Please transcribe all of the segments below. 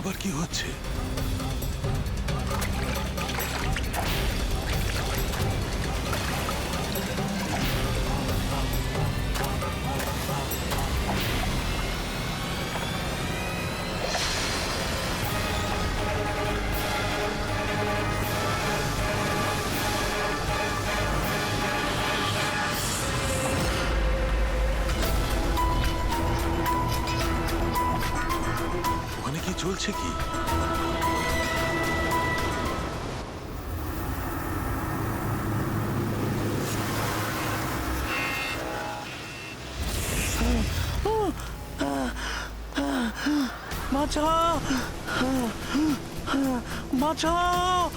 আবার কি হচ্ছে? ওখানে কি চলছে কি? বাঁচাও! বাঁচাও!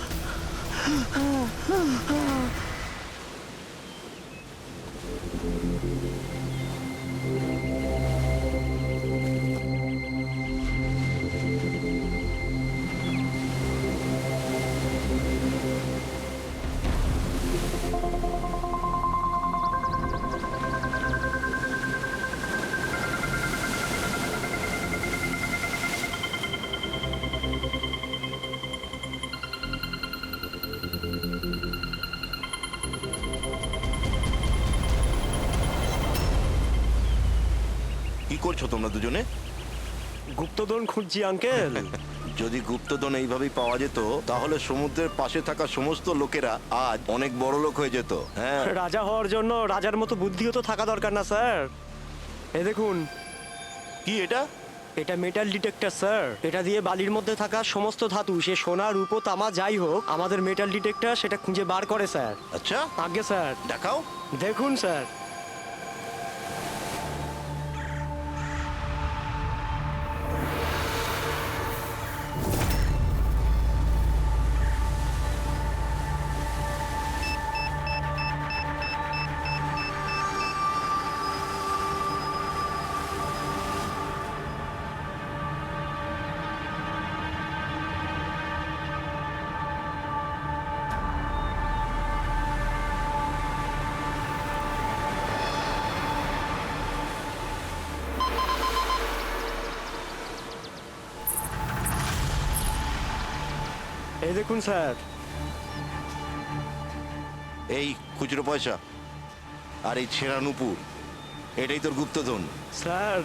কি করছো তোমরা দুজনে? গুপ্তধন খুঁজছি আঙ্কেল। যদি গুপ্তধন এইভাবেই পাওয়া যেত তাহলে সমুদ্রের পাশে থাকা সমস্ত লোকেরা আজ অনেক বড় লোক হয়ে যেত। হ্যাঁ, রাজা হওয়ার জন্য রাজার মতো বুদ্ধিও তো থাকা দরকার না স্যার? এই দেখুন, কি এটা? এটা মেটাল ডিটেক্টর স্যার। এটা দিয়ে বালির মধ্যে থাকা সমস্ত ধাতু, সে সোনা রূপো তামা যাই হোক, আমাদের মেটাল ডিটেক্টর সেটা খুঁজে বার করে স্যার। আচ্ছা, আগে স্যার দেখাও। দেখুন স্যার। এই দেখুন স্যার। এই খুচরো পয়সা আর এই ছেঁড়া নুপুর, এটাই তোর গুপ্তধন। স্যার,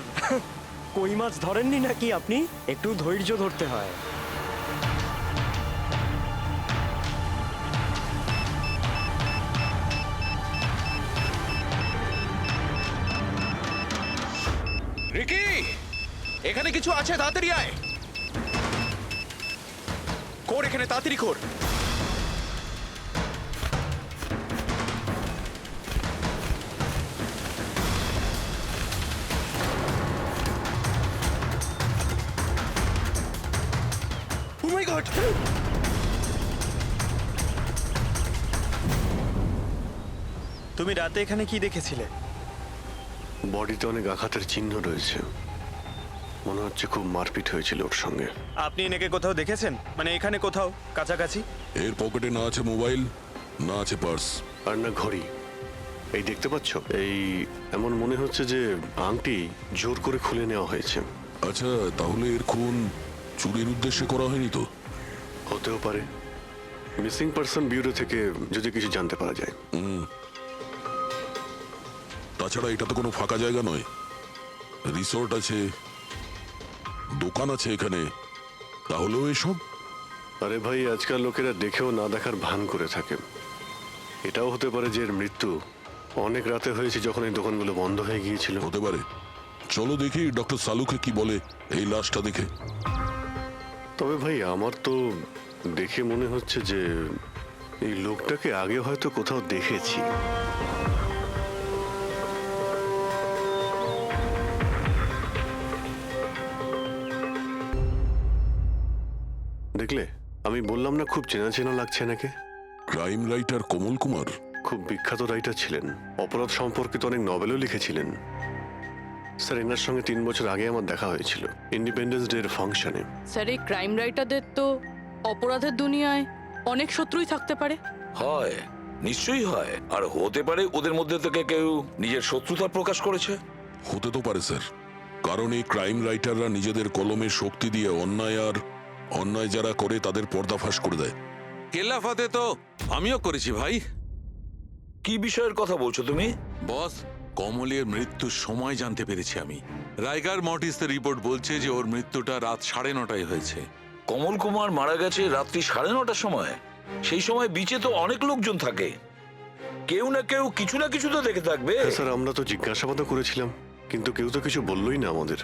কই মাছ ধরেননি নাকি আপনি? একটু ধৈর্য ধরতে হয়। রিকি, এখানে কিছু আছে, তাড়াতাড়ি আয়। কর এখানে, তাড়াতাড়ি কর। Oh my God! তুমি রাতে এখানে কি দেখেছিলে? বডিতে অনেক আঘাতের চিহ্ন রয়েছে, মনে হচ্ছে খুব মারপিট হয়েছিল ওর সঙ্গে। আপনি এনাকে কোথাও দেখেছেন? মানে এখানে কোথাও কাছাকাছি? এর পকেটে না আছে মোবাইল, না আছে পার্স। আর না ঘড়ি। এই দেখতে পাচ্ছ, এই এমন মনে হচ্ছে যে আংটি জোর করে খুলে নেওয়া হয়েছে। আচ্ছা, তাহলে এর খুন চুরির উদ্দেশ্যে করা হয়নি তো? হতেও পারে। মিসিং পারসন ব্যুরো থেকে যদি কিছু জানতে পারা যায়। তাছাড়া এটা তো কোনো ফাঁকা জায়গা নয়, রিসোর্ট আছে, দোকান আছে এখানে, তাহলেও এসব। আরে ভাই, আজকাল লোকেরা দেখেও না দেখার ভান করে থাকে। এটাও হতে পারে যে এর মৃত্যু অনেক রাতে হয়েছে, যখন এই দোকানগুলো বন্ধ হয়ে গিয়েছিল। হতে পারে। চলো দেখি ডক্টর সালুকে কি বলে এই লাশটা দেখে। তবে ভাই, আমার তো দেখে মনে হচ্ছে যে এই লোকটাকে আগে হয়তো কোথাও দেখেছি। দেখলে, আমি বললাম না খুব চেনা চেনা লাগছে নাকি? ক্রাইম রাইটার কমল কুমার খুব বিখ্যাত রাইটার ছিলেন, অপরাধ সম্পর্কিত অনেক নভেলও লিখেছিলেন। স্যার, এনার সঙ্গে 3 বছর আগে আমার দেখা হয়েছিল ইন্ডিপেন্ডেন্স ডে এর ফাংশনে। স্যার, এই ক্রাইম রাইটারদের তো অপরাধের দুনিয়ায় অনেক শত্রুই থাকতে পারে। হয়, নিশ্চয়ই হয়। আর হতে পারে ওদের মধ্যে থেকে কেউ নিজের শত্রুতা প্রকাশ করেছে। হতে তো পারে স্যার, কারণ এই ক্রাইম রাইটাররা নিজেদের কলমের শক্তি দিয়ে অন্যায় যারা করে তাদের পর্দাফাশ করে দেয়। কেল্লাফাতে তো আমিও করেছি ভাই। কি বিষয়ের কথা বলছো তুমি? বস, কমলের মৃত্যুর সময় জানতে পেরেছি আমি। রাইগার মর্টিসের রিপোর্ট বলছে যে ওর মৃত্যুটা রাত 9:30 হয়েছে। কমল কুমার মারা গেছে রাত্রি 9:30টার সময়। সেই সময় বিচে তো অনেক লোকজন থাকে, কেউ না কেউ কিছু না কিছু তো দেখে থাকবে। হ্যাঁ স্যার, আমরা তো জিজ্ঞাসাবাদও করেছিলাম, কিন্তু কেউ তো কিছু বললোই না আমাদের।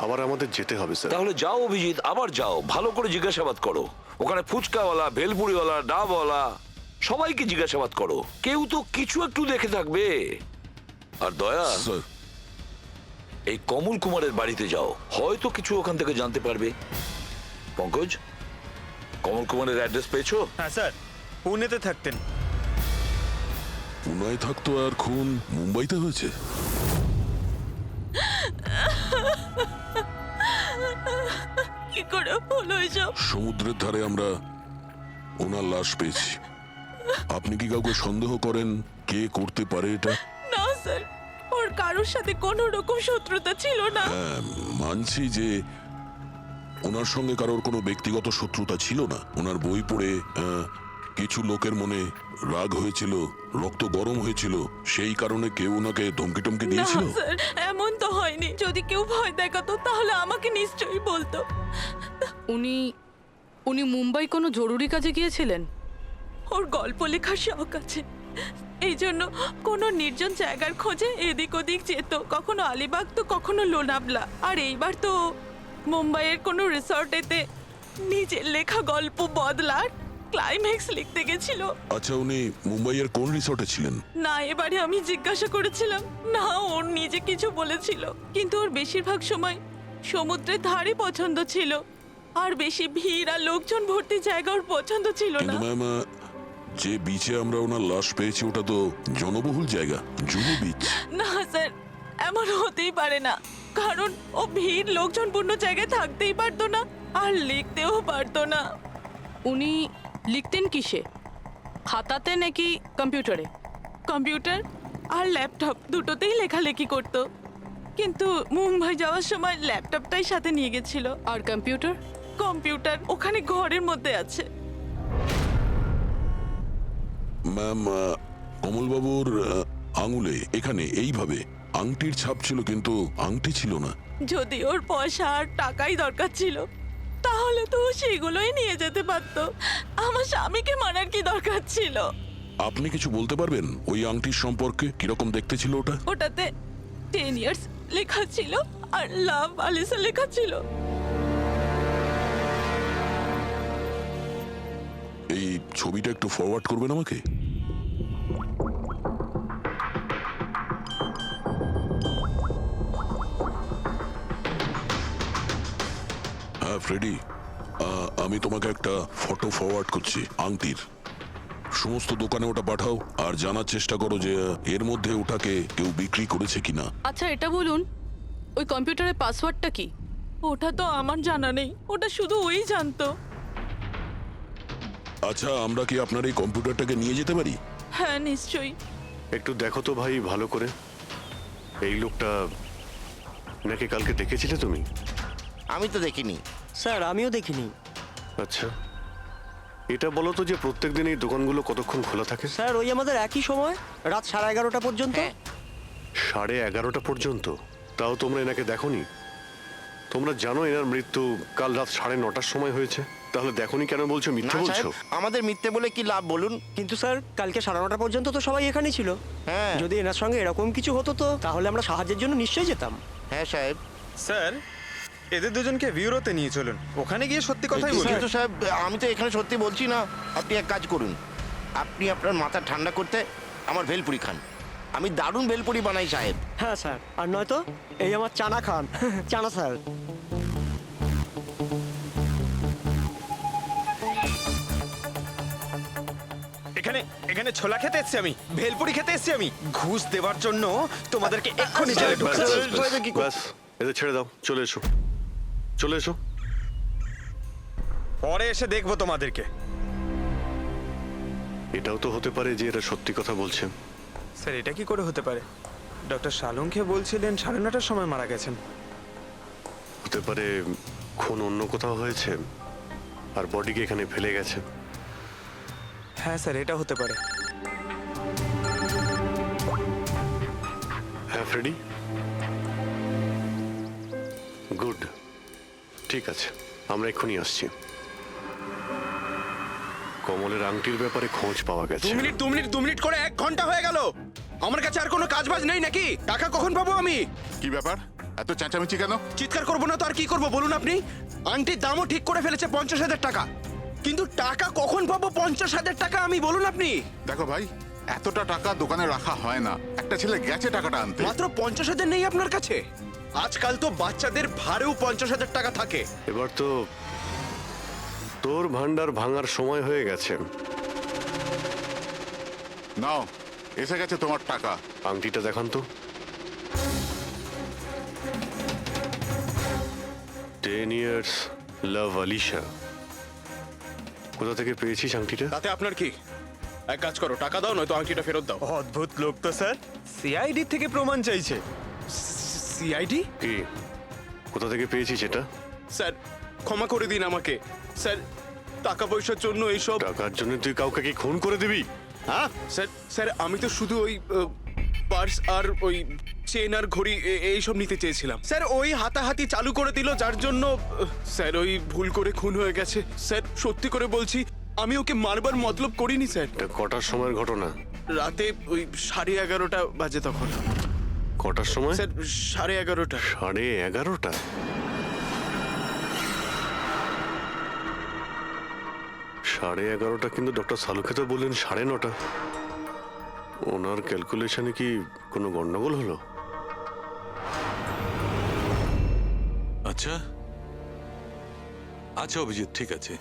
আবার আমাদের যেতে হবে স্যার। তাহলে যাও অভিজিৎ, আবার যাও, ভালো করে জিজ্ঞাসাবাদ করো। ওখানে ফুচকাওয়ালা, ভেলপুরিওয়ালা, ডাবওয়ালা সবাইকে জিজ্ঞাসাবাদ করো, কেউ তো কিছু একটু দেখে থাকবে। আর দয়া, স্যার, এই কমল কুমারের বাড়িতে যাও, হয়তো কিছু ওখান থেকে জানতে পারবে। পঙ্কজ, কমল কুমারের অ্যাড্রেস পেয়েছো? হ্যাঁ স্যার, পুনেতে থাকতেন। পুনায় থাকতো আর খুন মুম্বাইতে হয়েছে। কি করে হলো এসব? সমুদ্রের ধারে আমরা ওনার লাশ পেয়েছি। আপনি কি কাউকে সন্দেহ করেন কে করতে পারে এটা? না স্যার, ওর কারোর সাথে কোনো রকম শত্রুতা ছিল না। হ্যাঁ, মানছি যে ওনার সঙ্গে কারোর কোনো ব্যক্তিগত শত্রুতা ছিল না। ওনার বই পড়ে কিছু লোকের মনে রাগ হয়েছিল, রক্ত গরম হয়েছিল, সেই কারণে কেউ ওনাকে ধমকি টমকি না দিয়েছিল। স্যার, এমন তো হয়নি। যদি কেউ ভয় দেখাতো তাহলে আমাকে নিশ্চয়ই বলতো। উনি মুম্বাই কোনো জরুরি কাজে গিয়েছিলেন? ওর গল্প লেখার শখ আছে, এই জন্য কোনো নির্জন জায়গার খোঁজে এদিক ওদিক যেত, কখনো আলিবাগ তো কখনো লোনাভলা। আর এইবার তো মুম্বাইয়ের কোনো রিসর্টেতে নিজের লেখা গল্প বদলার ক্লাইম্যাক্স লিখতে গেছিল। আচ্ছা, উনি মুম্বাইয়ের কোন রিসর্টে ছিলেন? না, এবারে আমি জিজ্ঞাসা করেছিলাম না, ওর নিজে কিছু বলেছিল, কিন্তু ওর বেশিরভাগ সময় সমুদ্রের ধারে পছন্দ ছিল, আর বেশি ভিড় আর লোকজন ভর্তি জায়গা ওর পছন্দ ছিল না। কিন্তু ম্যাম, যে বিচে আমরা ওনার লাশ পেয়েছি ওটা তো জনবহুল জায়গা, জুহু বিচ। না স্যার, এমন হতেই পারে না, কারণ ও ভিড় লোকজনপূর্ণ জায়গায় থাকতেই পারতো না আর লিখতেও পারতো না। উনি লিখতেন কিসে, খাতাতে নাকি কম্পিউটারে? কম্পিউটার আর ল্যাপটপ দুটোতেই লেখালেখি করতো, কিন্তু মুম্বাই যাওয়ার সময় ল্যাপটপটাই সাথে নিয়ে গেছিল। আর কম্পিউটার? কম্পিউটার ওখানে ঘরের মধ্যে আছে। ম্যাম, কমলবাবুর আঙুলে এখানে এইভাবে আংটির ছাপ ছিল, কিন্তু আংটি ছিল না। যদি ওর পয়সা আর টাকাই দরকার ছিল তাহলে তো ও সেগুলোই নিয়ে যেতে পারতো। আমার স্বামীকে মারার কি দরকার ছিল? আপনি কিছু বলতে পারবেন ওই আংটির সম্পর্কে? কিরকম দেখতে ছিল ওটা? ওটাতে 10 ইয়ার্স লেখা ছিল আর লাভ আলিসা লেখা ছিল। এই ছবিটা একটু ফরওয়ার্ড করবেন আমাকে? হ্যাঁ ফ্রেডি, আমি তোমাকে একটা ফটো ফরওয়ার্ড করছি আংটির। সমস্ত দোকানে ওটা পাঠাও আর জানার চেষ্টা করো যে এর মধ্যে ওটাকে কেউ বিক্রি করেছে কিনা। আচ্ছা, এটা বলুন, ওই কম্পিউটারের পাসওয়ার্ডটা কি? ওটা তো আমার জানা নেই, ওটা শুধু ওই জানতো। আচ্ছা, আমরা কি আপনার এই কম্পিউটারটাকে নিয়ে যেতে পারি? হ্যাঁ নিশ্চয়ই। একটু দেখো তো ভাই ভালো করে, এই লোকটা নাকি কালকে দেখেছিলে তুমি? আমি তো দেখিনি। স্যার, আমিও দেখিনি। আচ্ছা, এটা বলো তো যে প্রত্যেকদিন এই দোকানগুলো কতক্ষণ খোলা থাকে? স্যার, ওই আমাদের একই সময়, রাত 11:30 পর্যন্ত। হ্যাঁ। 11:30 পর্যন্ত? তাও তোমরা এনাকে দেখোনি? তোমরা জানো এনার মৃত্যু কাল রাত 9:30টার সময় হয়েছে, তাহলে দেখোনি কেন বলছো? না মিথ্যে বলছো? সাহেব, আমাদের মিথ্যে বলে কি লাভ বলুন? কিন্তু স্যার, কালকে 9:30 পর্যন্ত তো সবাই এখানেই ছিল। হ্যাঁ। যদি এনার সঙ্গে এরকম কিছু হতো তো তাহলে আমরা সাহায্যের জন্য নিশ্চয়ই যেতাম। হ্যাঁ সাহেব। স্যার, এদের দুজনকে ভিউরোতে নিয়ে চলুন, ওখানে গিয়ে সত্যি কথাই বলুন। কিন্তু সাহেব, আমি তো এখানে সত্যি বলছি না। আপনি এক কাজ করুন, আপনি আপনার মাথা ঠান্ডা করতে আমার ভেলপুরি খান। আমি দারুণ ভেলপুরি বানাই সাহেব। হ্যাঁ স্যার, আর নয়তো এই আমার চানা খান। চানা স্যার। এখানে ছোলা খেতে এসেছি আমি, ভেলপুরি খেতে এসেছি আমি। ঘুষ দেওয়ার জন্য তোমাদেরকে এক্ষুনি জেলে ব্যাস, ঢুকাচ্ছি। ব্যাস, ব্যাস, ব্যাস, এদের ছেড়ে দাও, চলে এসো, চলে এসো। পরে এসে দেখবো তোমাদেরকে। এটাও তো হতে পারে যে এরা সত্যি কথা বলছে। স্যার, এটা কি করে হতে পারে? ডক্টর শালুংকে বলছিলেন 9:30টার সময় মারা গেছেন। হতে পারে খুন অন্য কোথাও হয়েছে আর বডিকে এখানে ফেলে গেছে। হ্যাঁ স্যার, এটা হতে পারে। হ্যাঁ ফ্রেডি, গুড, ঠিক আছে, আমরা এক্ষুনি আসছি। কমলের আংটির ব্যাপারে খোঁজ পাওয়া গেছে। 2 মিনিট করে 1 ঘন্টা হয়ে গেল। আমার কাছে আর কোনো কাজবাজ নেই নাকি? টাকা কখন পাবো আমি? কি ব্যাপার, এত চেঁচামেচি কেন? চিৎকার করবো না তো আর কি করবো বলুন আপনি? আংটির দামও ঠিক করে ফেলেছে 50,000 টাকা, কিন্তু টাকা কখন পাবো 50,000 টাকা আমি বলুন আপনি? দেখো ভাই, এতটা টাকা দোকানে রাখা হয় না। একটা ছেলে গেছে টাকাটা আনতে। মাত্র 50,000 নেই আপনার কাছে? আজকাল তো বাচ্চাদের ভাড়েও 50,000 টাকা থাকে। এবার তো তোর ভান্ডার ভাঙার সময় হয়ে গেছে। নাও, এসে গেছে তোমার টাকা। আংটিটা দেখান তো। 10 years লাভ আলিশা। কোথা থেকে পেয়েছিস আংটিটা? তাতে আপনার কি? এক কাজ করো, টাকা দাও, নয়তো আংটিটা ফেরত দাও। অদ্ভুত লোক তো স্যার, সিআইডি থেকে প্রমাণ চাইছে। সিআইডি? কি, কোথা থেকে পেয়েছিস এটা? স্যার ক্ষমা করে দিন আমাকে। স্যার টাকা পয়সার জন্য এইসব। টাকার জন্য তুই কাউকে কি খুন করে দিবি? হ্যাঁ স্যার স্যার আমি তো শুধু ওই পার্স আর ওই চেন আর ঘড়ি এইসব নিতে চেয়েছিলাম। স্যার ওই হাতাহাতি চালু করে দিল, যার জন্য স্যার ওই ভুল করে খুন হয়ে গেছে। স্যার সত্যি করে বলছি, আমি ওকে মারবার মতলব করিনি স্যার। এটা কটার সময়ের ঘটনা? রাতে ওই 11:30 বাজে তখন। কটার সময়? স্যার 11:30। 11:30? সাড়ে 11:30 কিন্তু ডক্টর সালুকে তো বললেন 9:30। ওনার ক্যালকুলেশনে কি কোনো গন্ডগোল হলো? আচ্ছা আচ্ছা অভিজিৎ, ঠিক আছে,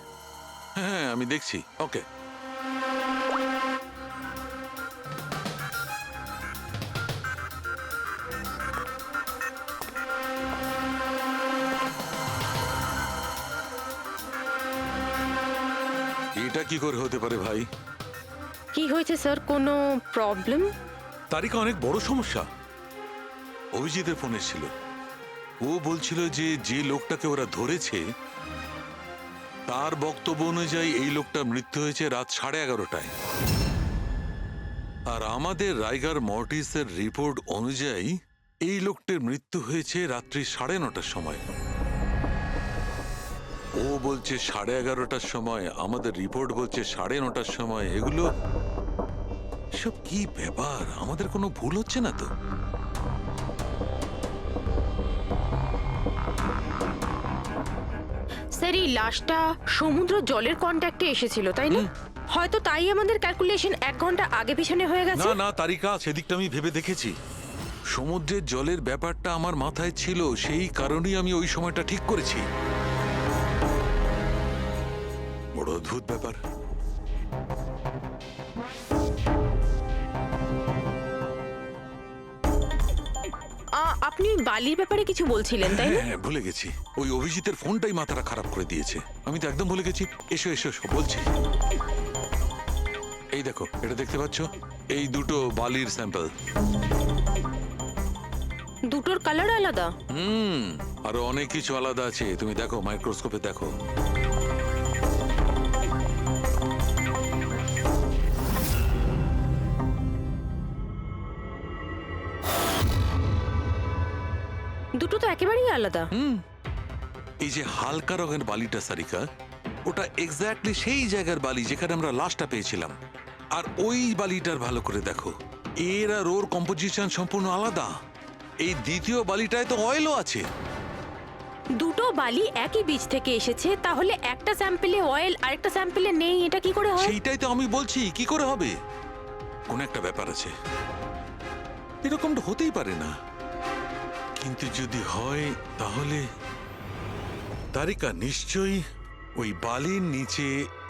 হ্যাঁ আমি দেখছি। ওকে, এটা কি করে হতে পারে ভাই? কি হয়েছে স্যার, কোনো প্রবলেম? তারিকা অনেক বড় সমস্যা। অভিজিতের ফোন এসেছিল, ও বলছিল যে যে লোকটাকে ওরা ধরেছে তার বক্তব্য অনুযায়ী এই লোকটা মৃত্যু হয়েছে রাত 11:30টায়, আর আমাদের রাইগার মর্টিসের রিপোর্ট অনুযায়ী এই লোকটির মৃত্যু হয়েছে রাত্রি 9:30টার সময়। ও বলছে 11:30টার সময়, আমাদের রিপোর্ট বলছে 9:30টার সময়। এগুলো সব কি ব্যাপার? আমাদের কোনো ভুল হচ্ছে না তো? স্যার এই লাশটা সমুদ্র জলের কন্ট্যাক্টে এসেছিল, তাই না? হয়তো তাই আমাদের ক্যালকুলেশন 1 ঘন্টা আগে পিছনে হয়ে গেছে। না না তারিকা, সেদিকটা আমি ভেবে দেখেছি। সমুদ্রের জলের ব্যাপারটা আমার মাথায় ছিল, সেই কারণেই আমি ওই সময়টা ঠিক করেছি। বড় অদ্ভুত ব্যাপার। আপনি বালির ব্যাপারে কিছু বলছিলেন, তাই না? হ্যাঁ ভুলে গেছি, ওই অভিজিতের ফোনটাই মাথাটা খারাপ করে দিয়েছে। আমি তো একদম ভুলে গেছি। এসো এসো এসো, বলছি। এই দেখো, এটা দেখতে পাচ্ছ? এই দুটো বালির স্যাম্পল। দুটোর কালার আলাদা? আরো অনেক কিছু আলাদা আছে, তুমি দেখো, মাইক্রোস্কোপে দেখো। দুটো তো একেবারেই আলাদা। এই যে হালকা রঙের বালিটা সারিকা, ওটা এক্স্যাক্টলি সেই জায়গার বালি যেখানে আমরা লাশটা পেয়েছিলাম। আর ওই বালিটার ভালো করে দেখো, এর আর ওর কম্পোজিশন সম্পূর্ণ আলাদা। এই দ্বিতীয় বালিটায় তো অয়েলও আছে। দুটো বালি একই বীজ থেকে এসেছে, তাহলে একটা স্যাম্পলে অয়েল আর একটা স্যাম্পলে নেই, এটা কি করে হয়? সেইটাই তো আমি বলছি, কি করে হবে? কোন একটা ব্যাপার আছে, এরকমটা হতেই পারে না। কিন্তু যদি হয় তাহলে তারিকা নিশ্চয়ই ওই বালির নিচে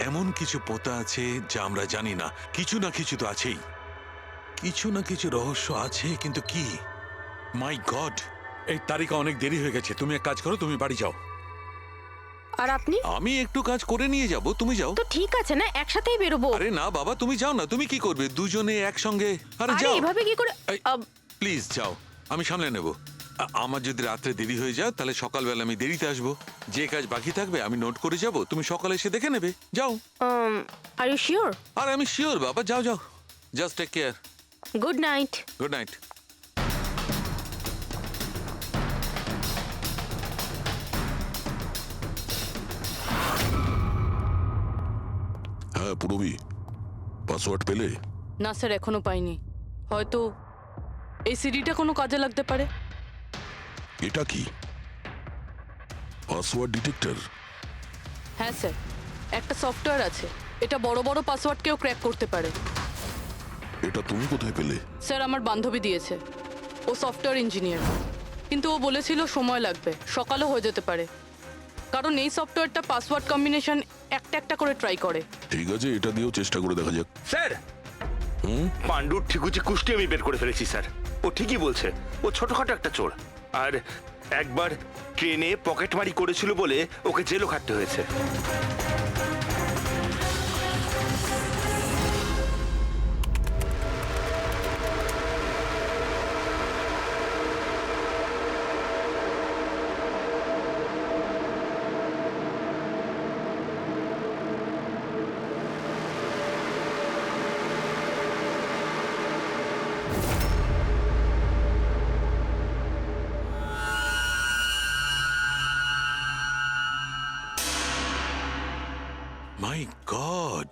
এমন কিছু পোতা আছে যা আমরা জানি না। কিছু না কিছু তো আছেই, কিছু না কিছু রহস্য আছে, কিন্তু কি? মাই গড, এই তারিকা অনেক দেরি হয়ে গেছে। তুমি এক কাজ করো, তুমি বাড়ি যাও। আর আপনি? আমি একটু কাজ করে নিয়ে যাব, তুমি যাও। তো ঠিক আছে না, একসাথেই বেরোবো। আরে না বাবা, তুমি যাও না। তুমি কি করবে দুজনে একসঙ্গে? আরে আরে যাও। এভাবে কি করে? এই, প্লিজ যাও, আমি সামলে নেব। আমার যদি রাত্রে দেরি হয়ে যায় তাহলে সকালবেলা আমি দেরিতে আসবো। যে কাজ বাকি থাকবে আমি নোট করে যাব, তুমি সকালে এসে দেখে নেবে। যাও। Are you sure? আর আমি শিওর বাবা, যাও যাও, just take care. Good night. Good night. হ্যাঁ পুরবি, পাসওয়ার্ড পেলে? না স্যার, এখনো পাইনি। হয়তো এই সিডিটা কোনো কাজে লাগতে পারে। এটা কি পাসওয়ার্ড ডিটেক্টর? হ্যাঁ স্যার, একটা সফটওয়্যার আছে, এটা বড় বড় পাসওয়ার্ডকেও ক্র্যাক করতে পারে। এটা তুমি কোথায় পেলে? স্যার, আমার বান্ধবী দিয়েছে। ও সফটওয়্যার ইঞ্জিনিয়ার, কিন্তু ও বলেছিল সময় লাগবে, সকালও হয়ে যেতে পারে, কারণ এই সফটওয়্যারটা পাসওয়ার্ড কম্বিনেশন একটা একটা করে ট্রাই করে। ঠিক আছে, এটা দিয়েও চেষ্টা করে দেখা যাক। স্যার, পাণ্ডুর ঠিকুচি কুষ্টি আমি বের করে ফেলেছি স্যার। ও ঠিকই বলছে, ও ছোটখাটো একটা চোর। আর একবার ট্রেনে পকেটমারি করেছিল বলে ওকে জেলও খাটতে হয়েছে। মাই গড,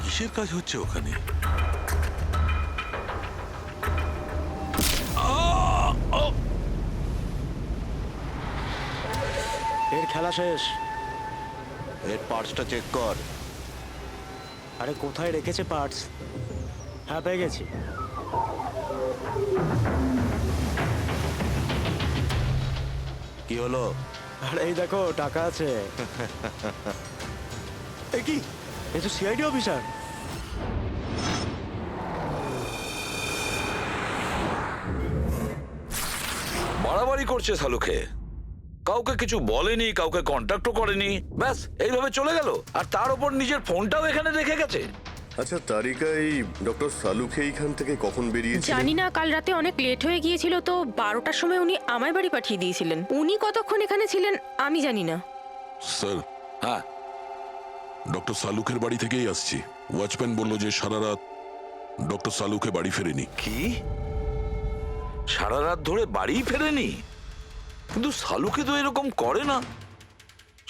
কিসের কাজ হচ্ছে ওখানে? এর খেলা শেষ। এর পার্টসটা চেক কর। আরে কোথায় রেখেছে পার্টস? হ্যাঁ, পেয়ে গেছি। কি হলো? আরে এই দেখো, টাকা আছে। এ কি, এ তো সিআইডি অফিসার। বাড়াবাড়ি করছে সালুকে, কাউকে কিছু বলেনি, কাউকে কন্ট্যাক্টও করেনি, ব্যাস এইভাবে চলে গেল। আর তার উপর নিজের ফোনটাও এখানে রেখে গেছে। আচ্ছা তারিকা, এই ডক্টর সালুকে এইখান থেকে কখন বেরিয়েছিল? জানি না, কাল রাতে অনেক লেট হয়ে গিয়েছিল তো 12টার সময় উনি আমায় বাড়ি পাঠিয়ে দিয়েছিলেন। উনি কতক্ষণ এখানে ছিলেন আমি জানি না। স্যার, হ্যাঁ, ডক্টর সালুকের বাড়ি থেকেই আসছি। ওয়াচম্যান বলল যে সারা রাত ডক্টর সালুকে বাড়ি ফেরেনি। কি সারা রাত ধরে বাড়ি ফেরেনি? কিন্তু সালুকে তো এরকম করে না,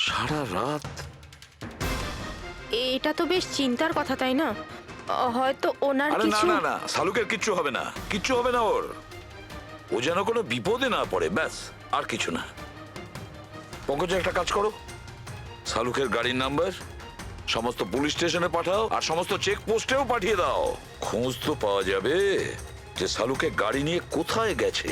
সারা রাত। এটা তো বেশ চিন্তার কথা, তাই না? হয়তো ওনার আরে না কিছু। না না, সালুকের কিচ্ছু হবে না, কিচ্ছু হবে না ওর। ও যেন কোনো বিপদে না পড়ে, ব্যাস, আর কিছু না। পঙ্কজ, একটা কাজ করো, সালুকের গাড়ির নাম্বার সমস্ত পুলিশ স্টেশনে পাঠাও, আর সমস্ত চেক পোস্টেও পাঠিয়ে দাও। খোঁজ তো পাওয়া যাবে যে সালুকে গাড়ি নিয়ে কোথায় গেছে।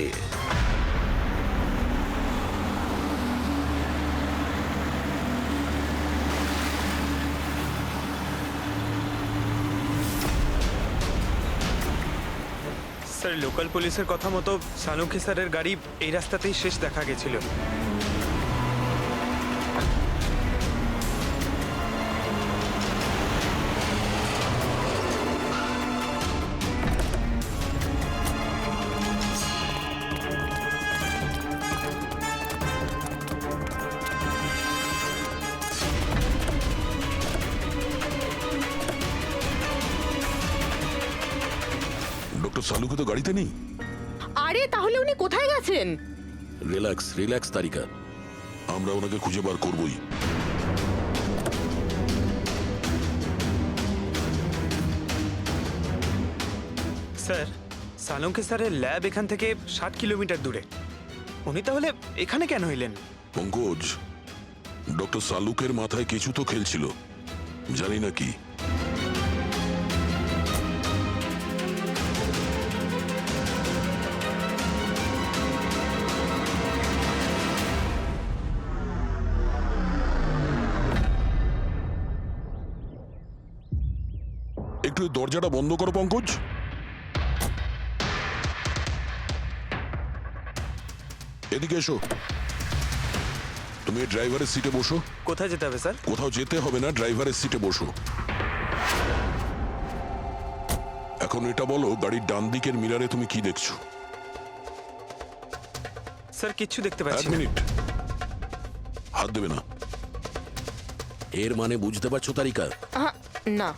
স্যার, লোকাল পুলিশের কথা মতো সালুকে স্যারের গাড়ি এই রাস্তাতেই শেষ দেখা গেছিল। ডক্টর সালুকে তো গাড়িতে নেই। আরে তাহলে উনি কোথায় গেছেন? রিল্যাক্স রিল্যাক্স তারিকা, আমরা ওনাকে খুঁজে বার করবই। স্যার, সালুকে স্যারের ল্যাব এখান থেকে 60 কিলোমিটার দূরে। উনি তাহলে এখানে কেন এলেন? পঙ্কজ, ডক্টর সালুকের মাথায় কিছু তো খেলছিল। জানি না কি। একটু এই দরজাটা বন্ধ করো পঙ্কজ। এদিকে এসো। তুমি ড্রাইভারের সিটে বসো। কোথায় যেতে হবে স্যার? কোথাও যেতে হবে না, ড্রাইভারের সিটে বসো। এখন এটা বলো, গাড়ির ডান দিকের মিরারে তুমি কি দেখছো? স্যার কিচ্ছু দেখতে এক পাচ্ছি না। মিনিট, হাত দেবে না। এর মানে বুঝতে পারছো তারিকা? না।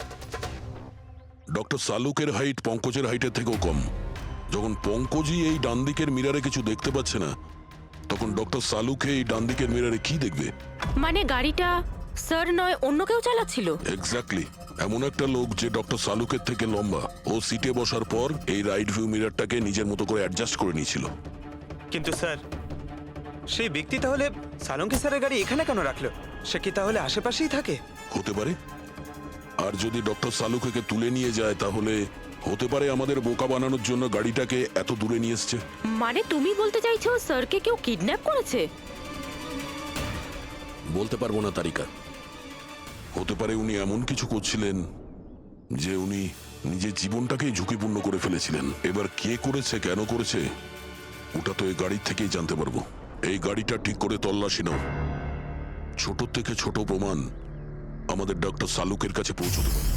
ডক্টর সালুকের হাইট পঙ্কজের হাইটের থেকেও কম। যখন পঙ্কজই এই ডান দিকের মিরারে কিছু দেখতে পাচ্ছে না, তখন ডক্টর সালুকে এই ডান দিকের মিরারে কি দেখবে? মানে গাড়িটা স্যার নয় অন্য কেউ চালাচ্ছিল? এক্স্যাক্টলি, এমন একটা লোক যে ডক্টর সালুকের থেকে লম্বা। ও সিটে বসার পর এই রাইট ভিউ মিরারটাকে নিজের মতো করে অ্যাডজাস্ট করে নিয়েছিল। কিন্তু স্যার, সেই ব্যক্তি তাহলে সালঙ্কি স্যারের গাড়ি এখানে কেন রাখলো? সে কি তাহলে আশেপাশেই থাকে? হতে পারে। আর যদি ডক্টর সালুকে তুলে নিয়ে যায়, তাহলে হতে পারে আমাদের বোকা বানানোর জন্য গাড়িটাকে এত দূরে নিয়ে এসছে। মানে তুমি বলতে চাইছো স্যারকে কেউ কিডন্যাপ করেছে? বলতে পারবো না তারিকা। হতে পারে উনি এমন কিছু করছিলেন যে উনি নিজের জীবনটাকেই ঝুঁকিপূর্ণ করে ফেলেছিলেন। এবার কে করেছে, কেন করেছে, ওটা তো এই গাড়ির থেকেই জানতে পারবো। এই গাড়িটা ঠিক করে তল্লাশি নাও। ছোট থেকে ছোট প্রমাণ আমাদের ডক্টর সালুকের কাছে পৌঁছতে পারে।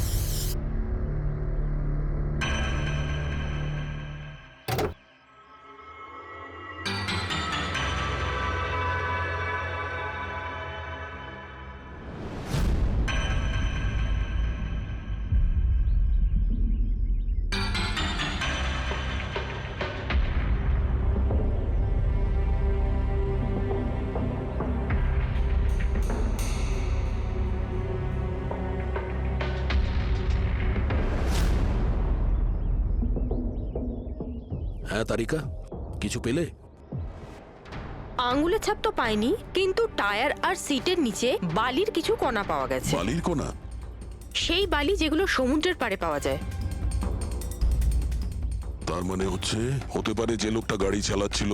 হ্যাঁ তারিকা, কিছু পেলে? আঙ্গুলের ছাপ তো পাইনি, কিন্তু টায়ার আর সিটের নিচে বালির কিছু কণা পাওয়া গেছে। বালির কোনা? সেই বালি যেগুলো সমুদ্রের পাড়ে পাওয়া যায়। তার মানে হতে পারে যে লোকটা গাড়ি চালাচ্ছিল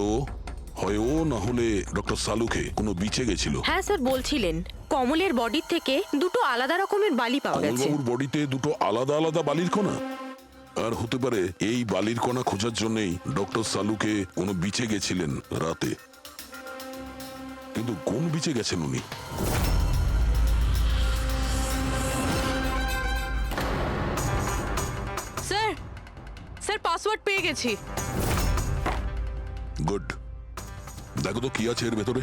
হয় ও, না হলে ডক্টর সালুকে কোনো বিচে গেছিল। হ্যাঁ স্যার, বলছিলেন কমলের বডির থেকে দুটো আলাদা রকমের বালি পাওয়া গেছে। কমলবাবুর বডিতে দুটো আলাদা আলাদা বালির কণা? আর হতে পারে এই বালির কণা খোঁজার জন্যই ডক্টর সালুকে কোনো বিচে গেছিলেন রাতে। কিন্তু কোন বিচে গেছেন উনি? স্যার, স্যার পাসওয়ার্ড পেয়ে গেছি। গুড। দেখো তো কি আছে এর ভেতরে।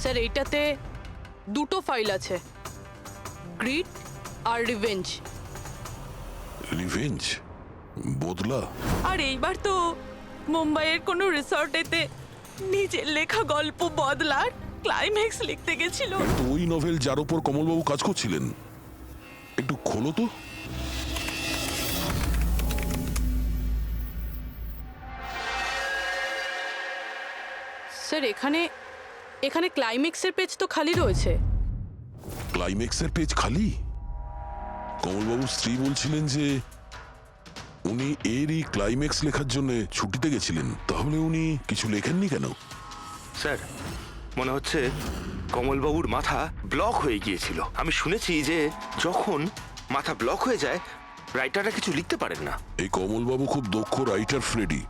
স্যার এইটাতে দুটো ফাইল আছে, গ্রিড আর রিভেঞ্জ। রিভেঞ্জ? বদলা? আর এইবার তো মুম্বাইয়ের কোনো রিসর্টেতে নিজের লেখা গল্প বদলার ক্লাইম্যাক্স লিখতে গেছিল। তো ওই নভেল যার উপর কমলবাবু কাজ করছিলেন। একটু খোলো তো। স্যার এখানে এখানে ক্লাইম্যাক্সের পেজ তো খালি রয়েছে। ক্লাইম্যাক্সের পেজ খালি? কমলবাবুর স্ত্রী বলছিলেন যে উনি এরই ক্লাইম্যাক্স লেখার জন্য ছুটিতে গেছিলেন। তাহলে উনি কিছু লেখেননি কেন? স্যার, মনে হচ্ছে কমলবাবুর মাথা ব্লক হয়ে গিয়েছিল। আমি শুনেছি যে যখন মাথা ব্লক হয়ে যায়, রাইটাররা কিছু লিখতে পারেন না। এই কমলবাবু খুব দক্ষ রাইটার ফ্রেডি।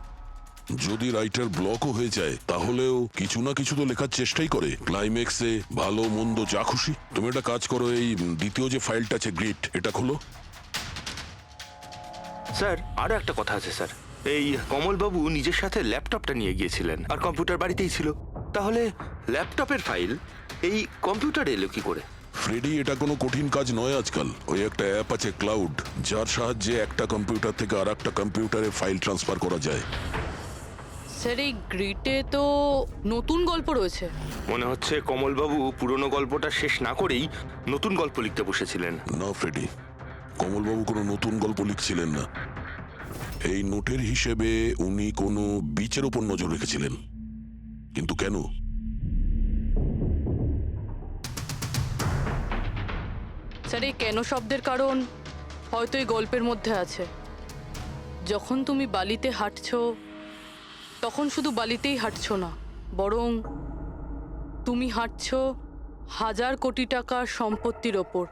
যদি রাইটার ব্লকও হয়ে যায়, তাহলেও কিছু না কিছু তো লেখার চেষ্টাই করে। ক্লাইম্যাক্সে ভালো মন্দ যা খুশি। তুমি একটা কাজ করো, এই দ্বিতীয় যে ফাইলটা আছে গ্রিড, এটা খোলো। স্যার, আরো একটা কথা আছে স্যার। এই কমলবাবু নিজের সাথে ল্যাপটপটা নিয়ে গিয়েছিলেন, আর কম্পিউটার বাড়িতেই ছিল। তাহলে ল্যাপটপের ফাইল এই কম্পিউটারে এলো কি করে? ফ্রেডি, এটা কোনো কঠিন কাজ নয় আজকাল। ওই একটা অ্যাপ আছে ক্লাউড, যার সাহায্যে একটা কম্পিউটার থেকে আর একটা কম্পিউটারে ফাইল ট্রান্সফার করা যায়। স্যার এই গ্রিডে তো নতুন গল্প রয়েছে। মনে হচ্ছে কমলবাবু পুরনো গল্পটা শেষ না করেই নতুন গল্প লিখতে বসেছিলেন। না ফ্রেডি, কমলবাবু কোনো নতুন গল্প লিখছিলেন না। এই নোটের হিসেবে উনি কোনো বিচের ওপর নজর রেখেছিলেন। কিন্তু কেন? স্যার এই কেন শব্দের কারণ হয়তো এই গল্পের মধ্যে আছে। যখন তুমি বালিতে হাঁটছো তখন শুধু বালিতেই হাঁটছো না, বরং তুমি হাঁটছো হাজার কোটি টাকার সম্পত্তির ওপর,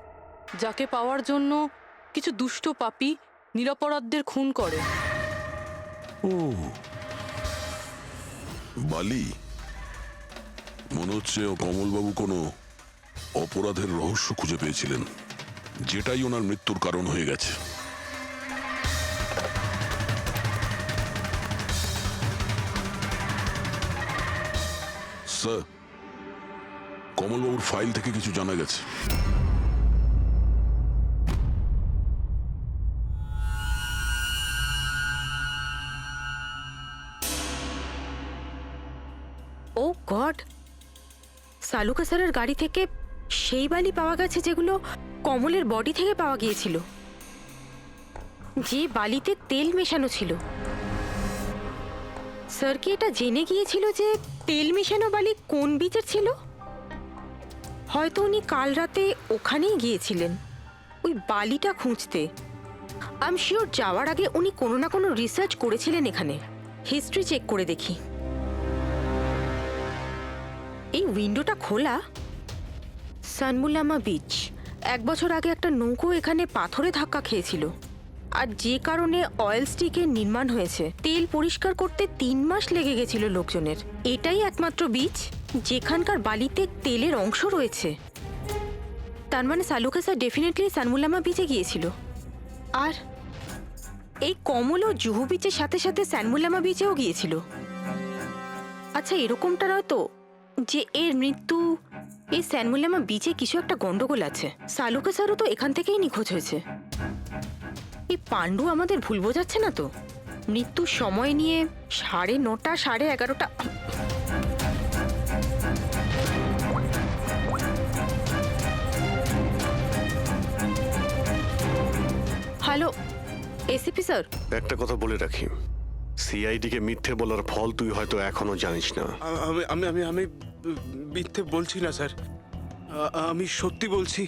যাকে পাওয়ার জন্য কিছু দুষ্ট পাপী নিরপরাধদের খুন করে। ও বালি, মনে হচ্ছে ও কমলবাবু কোনো অপরাধের রহস্য খুঁজে পেয়েছিলেন, যেটাই ওনার মৃত্যুর কারণ হয়ে গেছে। স্যার, কমলবাবুর ফাইল থেকে কিছু জানা গেছে। ও গড, সালুকা স্যারের গাড়ি থেকে সেই বালি পাওয়া গেছে যেগুলো কমলের বডি থেকে পাওয়া গিয়েছিল, যে বালিতে তেল মেশানো ছিল। স্যার কি এটা জেনে গিয়েছিল যে তেল মেশানো বালি কোন বিচের ছিল? হয়তো উনি কাল রাতে ওখানেই গিয়েছিলেন ওই বালিটা খুঁজতে। আই এম শিওর যাওয়ার আগে উনি কোনো না কোনো রিসার্চ করেছিলেন এখানে। হিস্ট্রি চেক করে দেখি। এই উইন্ডোটা খোলা। সানমুলামা বিচ, 1 বছর আগে একটা নৌকো এখানে পাথরে ধাক্কা খেয়েছিল, আর যে কারণে অয়েল স্টিকের নির্মাণ হয়েছে। তেল পরিষ্কার করতে 3 মাস লেগে গেছিল লোকজনের। এটাই একমাত্র বিচ যেখানকার বালিতে তেলের অংশ রয়েছে। তার মানে সালুকা স্যার ডেফিনেটলি সানমুলামা বিচে গিয়েছিল। আর এই কমল ও জুহু বিচের সাথে সাথে সানমুলামা বিচেও গিয়েছিল। আচ্ছা, এরকমটা নয় তো যে এর মৃত্যু এই সানমুলামা বিচে কিছু একটা গন্ডগোল আছে? সালুকা স্যারও তো এখান থেকেই নিখোঁজ হয়েছে। এই পাণ্ডু আমাদের ভুল বোঝাচ্ছে না তো? মৃত্যুর সময় নিয়ে 9:30 11:30। হ্যালো এসিপি স্যার, একটা কথা বলে রাখি, সিআইডি কে মিথ্যে বলার ফল তুই হয়তো এখনো জানিস না। আমি আমি আমি মিথ্যে বলছি না স্যার, আমি সত্যি বলছি।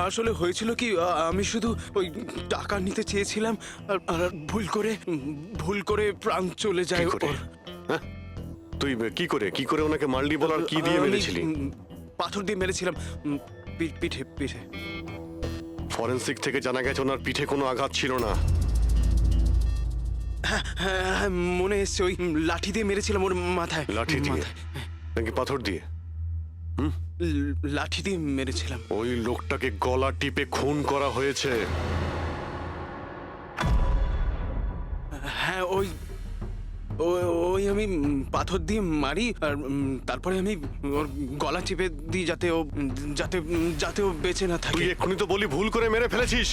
আসলে হয়েছিল কি, আমি শুধু ওই টাকা নিতে চেয়েছিলাম আর ভুল করে প্রাণ চলে যায় কি করে? ওর। হ্যাঁ? তুই কি করে ওনাকে মারলি বলার কি দিয়ে আমি, মেরেছিলি? পাথর দিয়ে মেরেছিলাম, পিঠে পিঠে। ফরেনসিক থেকে জানা গেছে ওনার পিঠে কোনো আঘাত ছিল না। হ্যাঁ, মনে এসছে ওই লাঠি দিয়ে মেরেছিলাম ওর মাথায়। লাঠি দিয়ে নাকি পাথর দিয়ে? লাঠি দিয়ে মেরেছিলাম। ওই লোকটাকে গলা টিপে খুন করা হয়েছে। হ্যাঁ, ওই আমি পাথর দিয়ে মারি, আর তারপরে আমি ওর গলা চিপে দিই যাতে ও বেঁচে না থাকে। তুই এক্ষুনি তো বলি ভুল করে মেরে ফেলেছিস।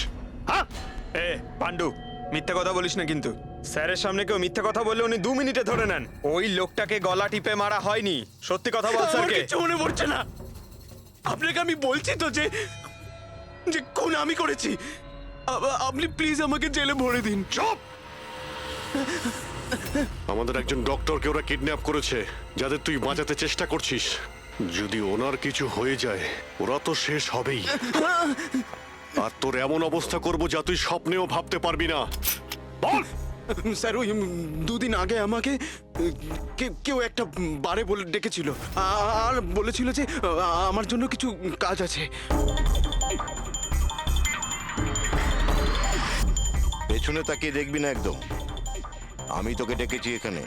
হ্যাঁ, এ পাণ্ডু, মিথ্যা কথা বলিস না কিন্তু। স্যারের সামনে কেউ মিথ্যা কথা বললে উনি 2 মিনিটে ধরে নেন। ওই লোকটাকে গলা টিপে মারা হয়নি। সত্যি কথা বল স্যারকে। কিছু মনে পড়ছে না। আপনাকে আমি বলছি তো যে খুন আমি করেছি। আপনি প্লিজ আমাকে জেলে ভরে দিন। চুপ! আমাদের একজন ডক্টরকে ওরা কিডন্যাপ করেছে, যাদের তুই বাঁচাতে চেষ্টা করছিস। যদি ওনার কিছু হয়ে যায় ওরা তো শেষ হবেই। আর তোর এমন অবস্থা করব যা তুই স্বপ্নেও ভাবতে পারবি না। বল! স্যার, ওই 2 দিন আগে আমাকে কেউ একটা বারে বলে ডেকেছিল আর বলেছিল যে আমার জন্য কিছু কাজ আছে। পেছনে তাকিয়ে দেখবি না একদম। আমি তোকে ডেকেছি এখানে।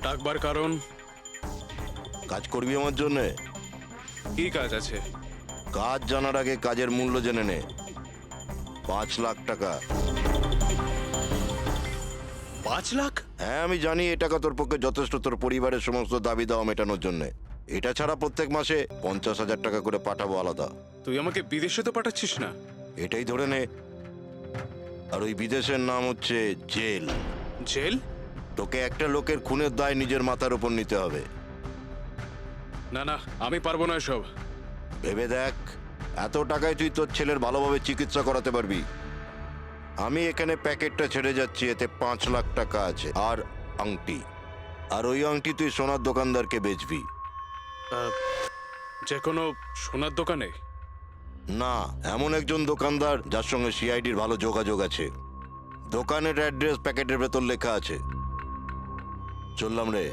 ডাকবার কারণ? কাজ করবি আমার জন্যে? কি কাজ আছে? কাজ জানার আগে কাজের মূল্য জেনে নে। 5 লাখ টাকা। 5 লাখ? হ্যাঁ, আমি জানি এই টাকা তোর পক্ষে যথেষ্ট তোর পরিবারের সমস্ত দাবি দাওয়া মেটানোর জন্য। এটা ছাড়া প্রত্যেক মাসে 50,000 টাকা করে পাঠাবো আলাদা। তুই আমাকে বিদেশে তো পাঠাচ্ছিস না? এটাই ধরে নে। আর ওই বিদেশের নাম হচ্ছে জেল। জেল? তোকে একটা লোকের খুনের দায় নিজের মাথার উপর নিতে হবে। না না, আমি পারবো না এসব। ভেবে দেখ, এত টাকায় তুই তোর ছেলের ভালোভাবে চিকিৎসা করাতে পারবি। আমি এখানে প্যাকেটটা ছেড়ে যাচ্ছি, এতে 5 লাখ টাকা আছে আর আংটি। আর ওই আংটি তুই সোনার দোকানদারকে বেচবি। যে কোনো সোনার দোকানে? না, এমন একজন দোকানদার যার সঙ্গে সিআইডির ভালো যোগাযোগ আছে। দোকানের অ্যাড্রেস প্যাকেটের ভেতর লেখা আছে। চললাম রে।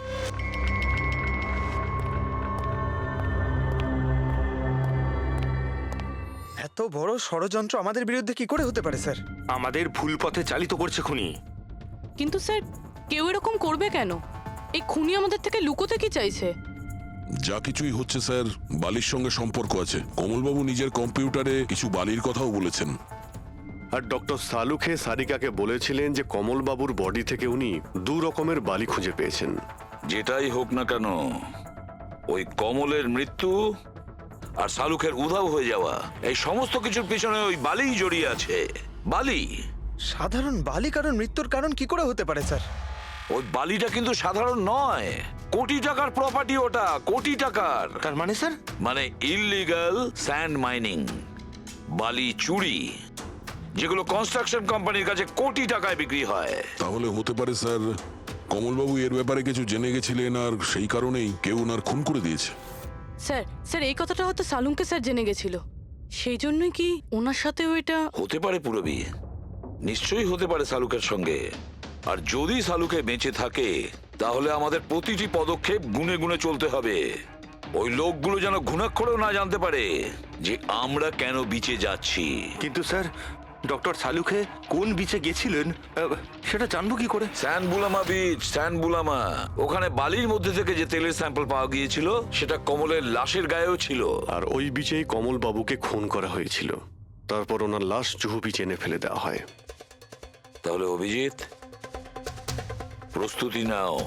এত বড় ষড়যন্ত্র আমাদের বিরুদ্ধে কি করে হতে পারে স্যার? আমাদের ভুল পথে চালিত করছে খুনি। কিন্তু স্যার কেউ এরকম করবে কেন? এই খুনি আমাদের থেকে লুকোতে কি চাইছে? যা কিছুই হচ্ছে স্যার, বালির সঙ্গে সম্পর্ক আছে। কমলবাবু নিজের কম্পিউটারে কিছু বালির কথাও বলেছেন। আর ডক্টর সালুখে সারিকাকে বলেছিলেন যে কমলবাবুর বডি থেকে উনি 2 রকমের বালি খুঁজে পেয়েছেন। যেটাই হোক না কেন, ওই কমলের মৃত্যু আর শালুকের উধাও হয়ে যাওয়া, এই সমস্ত কিছুর পিছনে ওই বালিই জড়িয়ে আছে। বালি। সাধারণ বালি কারণ মৃত্যুর কারণ কি করে হতে পারে স্যার? ওই বালিটা কিন্তু সাধারণ নয়, কোটি টাকার প্রপার্টি ওটা, কোটি টাকার। তার মানে স্যার? মানে ইললিগাল স্যান্ড মাইনিং, বালি চুরি, যেগুলো কনস্ট্রাকশন কোম্পানির কাছে কোটি টাকায় বিক্রি হয়। তাহলে হতে পারে স্যার কমলবাবু এর ব্যাপারে কিছু জেনে গেছিলেন আর সেই কারণেই কেউ ওনার খুন করে দিয়েছে। স্যার স্যার এই কথাটা হয়তো সালুমকে স্যার জেনে গেছিল, সেই জন্যই কি ওনার সাথেও এটা হতে পারে পুরবি, নিশ্চয়ই হতে পারে শালুকের সঙ্গে। আর যদি শালুকে বেঁচে থাকে তাহলে আমাদের প্রতিটি পদক্ষেপ গুনে গুনে চলতে হবে। ওই লোকগুলো যেন ঘুণাক্ষরেও না জানতে পারে যে আমরা কেন বিচে যাচ্ছি। কিন্তু স্যার, ডক্টর সালুখে কোন বিচে গেছিলেন সেটা জানবো কি করে? স্যানবুলামা বিচ, স্যানবুলামা। ওখানে বালির মধ্যে থেকে যে তেলের স্যাম্পল পাওয়া গিয়েছিল সেটা কমলের লাশের গায়েও ছিল। আর ওই বিচেই কমলবাবুকে খুন করা হয়েছিল। তারপর ওনার লাশ জুহু বিচে এনে ফেলে দেওয়া হয়। তাহলে অভিজিৎ, প্রস্তুতি নাও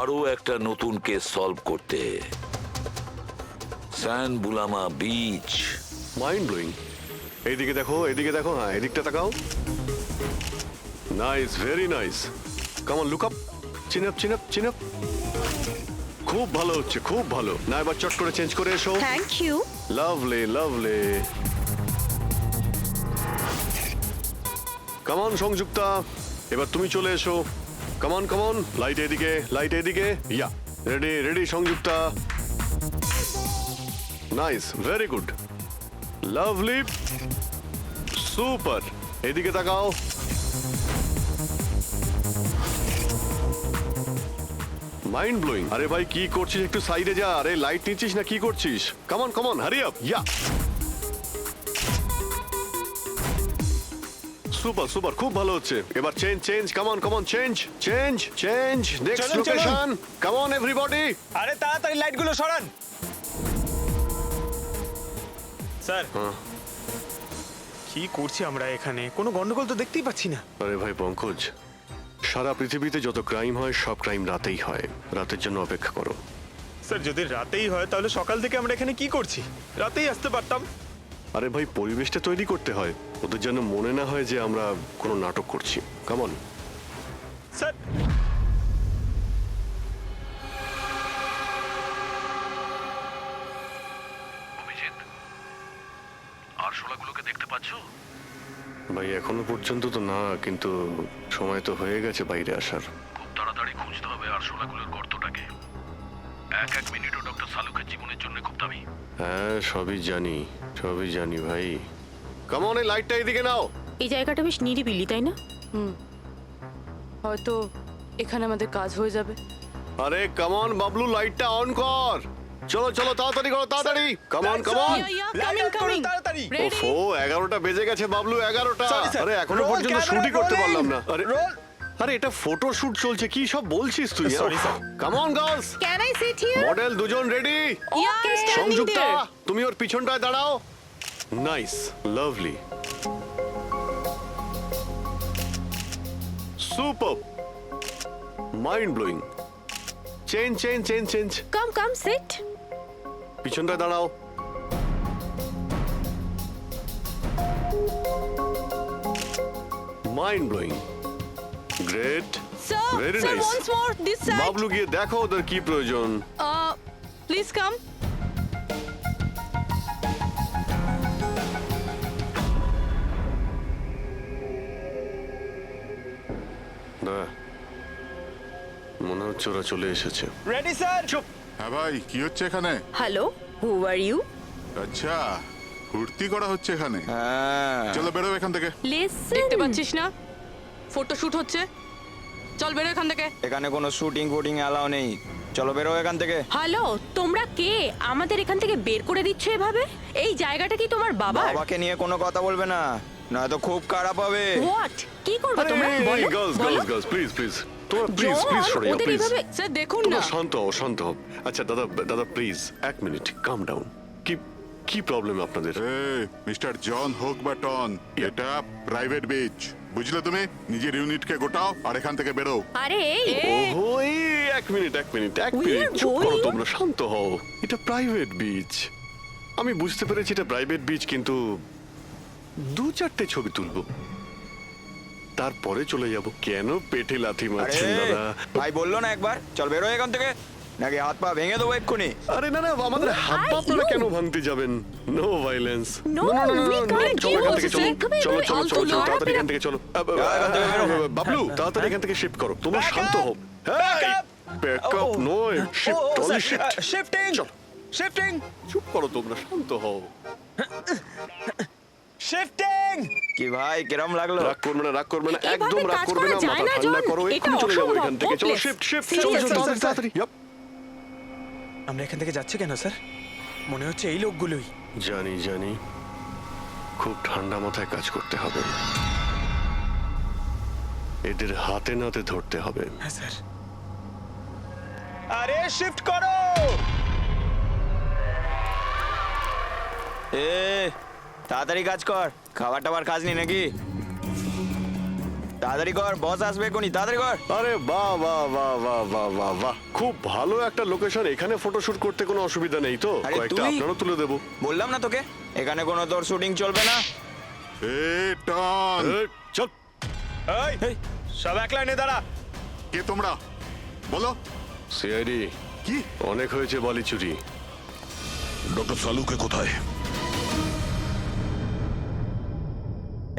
আরো একটা নতুন কেস সলভ করতে। স্যানবুলামা বিচ। Mind blowing. এইদিকে দেখো, এদিকে দেখো, হ্যাঁ এদিকটা তাকাও। Nice, very nice. Come on, look up, chin up, chin up, chin up. খুব ভালো হচ্ছে, খুব ভালো। না এবার চট করে চেঞ্জ করে এসো। Thank you. Lovely, lovely. Come on Sanjukta, এবার তুমি চলে এসো। Come on, come on. Light এদিকে, লাইট এদিকে। Yeah, ready, ready Sanjukta. Nice, very good, lovely, super. এদিকে তাকাও। Mind blowing. আরে ভাই কি করছিস? একটু সাইডে যা। আরে লাইট নিচ্ছিস না কি করছিস? Come on, come on, hurry up. Yeah, super, super, খুব ভালো হচ্ছে। এবার change, change, come on, come on, change, change, change. Next চলুন, চলুন। লোকেশন। Come on everybody. আরে তাড়াতাড়ি লাইটগুলো সরান। স্যার, কি করছি আমরা এখানে? কোনো গন্ডগোল তো দেখতেই পাচ্ছি না। আরে ভাই পঙ্কজ, সারা পৃথিবীতে যত ক্রাইম হয় সব ক্রাইম রাতেই হয়। রাতের জন্য অপেক্ষা করো। স্যার, যদি রাতেই হয় তাহলে সকাল থেকে আমরা এখানে কি করছি? রাতেই আসতে পারতাম। আরে ভাই পরিবেশটা তৈরি করতে হয়, ওদের যেন মনে না হয় যে আমরা কোনো নাটক করছি। Come on. স্যার, আরশোলাগুলোকে দেখতে পাচ্ছো? ভাই এখনো পর্যন্ত তো না, কিন্তু সময় তো হয়ে গেছে বাইরে আসার। খুব তাড়াতাড়ি খুঁজতে হবে আরশোলাগুলোর গর্তটাকে। এক মিনিটও ডক্টর সালুকের জীবনের জন্য খুব দামি। হ্যাঁ সবই জানি, সবই জানি ভাই। কাম অন, এই লাইটটা এদিকে নাও। এই জায়গাটা বেশ নিরিবিলি, তাই না? হয়তো এখানে আমাদের কাজ হয়ে যাবে। আরে কাম অন বাবলু, লাইটটা অন কর। চলো চলো, তাড়াতাড়ি করো, তাড়াতাড়ি। Come on, come on. Coming coming. তাড়াতাড়ি। ওফো, 11টা বেজে গেছে বাবলু, 11টা। Sorry, sir. আরে এখনো Roll পর্যন্ত camera, শুটই করতে rolling. পারলাম না। আরে Roll. আরে এটা ফটো শুট চলছে, কি সব বলছিস তুই? Sorry, sir. Come on girls. Can I sit here? Model দুজন রেডি। সংযুক্তা, তুমি ওর পিছনটায় দাঁড়াও। Nice, lovely, super, mind blowing. Change, change, change, change. Come come sit. পিছনটায় দাঁড়াও। Mind blowing, great, sir, Very sir, nice. once more this side. Bablu গিয়ে দেখো ওদের কি প্রয়োজন। Please come. মনে হচ্ছে ওরা চলে এসেছে। Ready sir. চুপ। হ্যাঁ ভাই, কি হচ্ছে এখানে? Hello, who are you? আচ্ছা, ফুর্তি করা হচ্ছে এখানে হ্যাঁ চলো বেরো এখান থেকে দেখতে পাচ্ছিস না ফটো শুট হচ্ছে চল বেরো এখান থেকে এখানে কোনো শুটিং ফুটিং অ্যালাউ নেই চলো বেরো এখান থেকে হ্যালো তোমরা কে আমাদের এখান থেকে বের করে দিচ্ছ এভাবে এই জায়গাটা কি তোমার বাবার বাবাকে নিয়ে কোনো কথা বলবে না নয়তো খুব খারাপ হবে হোয়াট কি করবে তোমরা বলো বলো প্লিজ প্লিজ তোমরা প্লিজ প্লিজ জন, সরে যাও ওদের প্লিজ এইভাবে স্যার দেখুন না তোমরা শান্ত হও শান্ত হও আচ্ছা দাদা দাদা প্লিজ এক মিনিট কাম ডাউন কি কি প্রবলেম আপনাদের মিস্টার জন হোক বা টন এটা প্রাইভেট বিচ বুঝলে তুমি নিজের ইউনিটকে গোটাও আর এখান থেকে বেরো আরে এই ওহো এই এক মিনিট We are চুপ করো going- তোমরা শান্ত হও এটা প্রাইভেট বিচ আমি বুঝতে পেরেছি এটা প্রাইভেট বিচ কিন্তু 2-4টে ছবি তুলবো তারপরে চলে যাব কেন পেটে লাথি আরে মারছেন দাদা ভাই বললো না একবার চল বেরো এখান থেকে নাকি হাত পা ভেঙে দেবো এক্ষুনি আরে না না আমাদের হাত পা আপনারা কেন ভাঙতে যাবেন no violence No, we can't চলো এখান use থেকে চলো এভাবে চলো চলো ফালতু চলো চলো লড়াই তাড়াতাড়ি এখান থেকে চলো এখান থেকে বেরো। বাবলু তাড়াতাড়ি এখান থেকে শিফট করো তোমরা শান্ত হও ব্যাকআপ নয় শিফট অনলি শিফট শিফটিং চলো শিফটিং চুপ করো তোমরা শান্ত হও শিফটিং কি ভাই কিরম লাগলো রাগ করবে না এভাবে একদম রাগ কাজ করবে করা না যায় মাথা না, ঠান্ডা জন। করো এটা এক্ষুনি চলে যাবো অসম্ভব, এখান থেকে চলো hopeless. শিফট শিফট Seriously, তাড়াতাড়ি তাড়াতাড়ি Yup. আমরা এখান থেকে যাচ্ছি কেন স্যার মনে হচ্ছে এই লোকগুলোই জানি জানি খুব ঠান্ডা মাথায় কাজ করতে হবে এদের হাতে নাতে ধরতে হবে হ্যাঁ স্যার আরে শিফট করো এ তাড়াতাড়ি কাজ কর খাবার টাবার খাস নি নাকি তাড়াতাড়ি কর বস আসবে কোনি তাড়াতাড়ি কর আরে বাহ বাহ বাহ বাহ বাহ বাহ বাহ খুব ভালো একটা লোকেশন এখানে ফটোশুট করতে কোনো অসুবিধা নেই তো আরে কয়েকটা তুই- আপনারও তুলে দেবো বললাম না তোকে এখানে কোনো তোর শুটিং চলবে না এ টন এই, চল এই সব এক লাইনে দাঁড়া কে তোমরা বলো সিআইডি কি অনেক হয়েছে বালি চুরি ডক্টর সালুকে কোথায়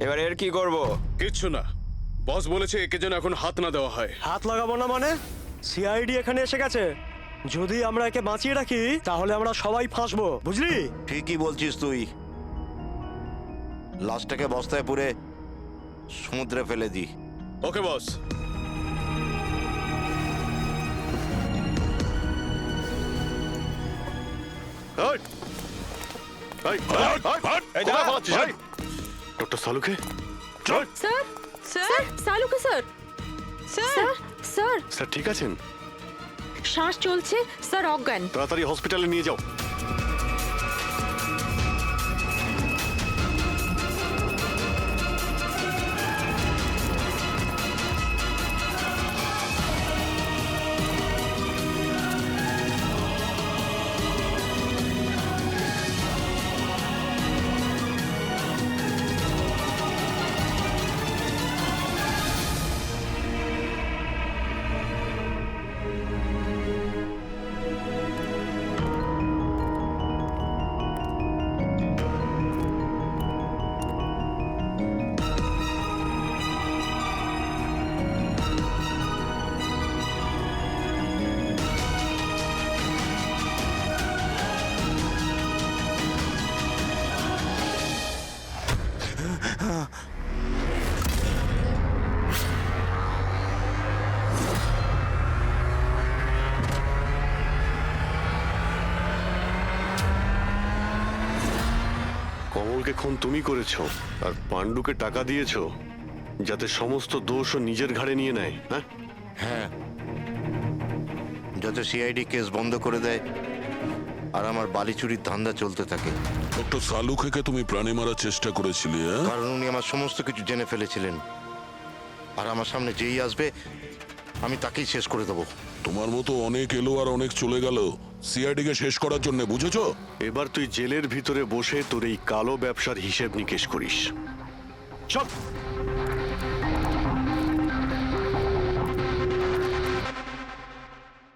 এবার এর কি করব কিচ্ছু না বস বলেছে একে যেন এখন হাত না দেওয়া হয় হাত লাগাবো না মানে সিআইডি এখানে এসে গেছে যদি আমরা একে বাঁচিয়ে রাখি তাহলে আমরা সবাই ফাঁসবো বুঝলি ঠিকই বলছিস তুই লাশটাকে বস্তায় পুরে সমুদ্রে ফেলে দি ওকে বস ডক্টর সালুকে চল স্যার স্যার সালুকে স্যার স্যার স্যার স্যার ঠিক আছেন শ্বাস চলছে স্যার অজ্ঞান তাড়াতাড়ি হসপিটালে নিয়ে যাও কমলকে খুন তুমি করেছো আর পাণ্ডুকে টাকা দিয়েছো যাতে সমস্ত দোষ ও নিজের ঘাড়ে নিয়ে নেয় হ্যাঁ হ্যাঁ যাতে সিআইডি কেস বন্ধ করে দেয় আর আমার বালি চুরির ধান্দা চলতে থাকে ডক্টর সালুকে তুমি প্রাণে মারার চেষ্টা করেছিলে হ্যাঁ? কারণ উনি আমার সমস্ত কিছু জেনে ফেলেছিলেন আর আমার সামনে যেই আসবে আমি তাকেই শেষ করে দেবো তোমার মতো অনেক এলো আর অনেক চলে গেল সিআইডি কে শেষ করার জন্য বুঝেছো এবার তুই জেলের ভিতরে বসে তোর এই কালো ব্যবসার হিসেব নিকেশ করিস চল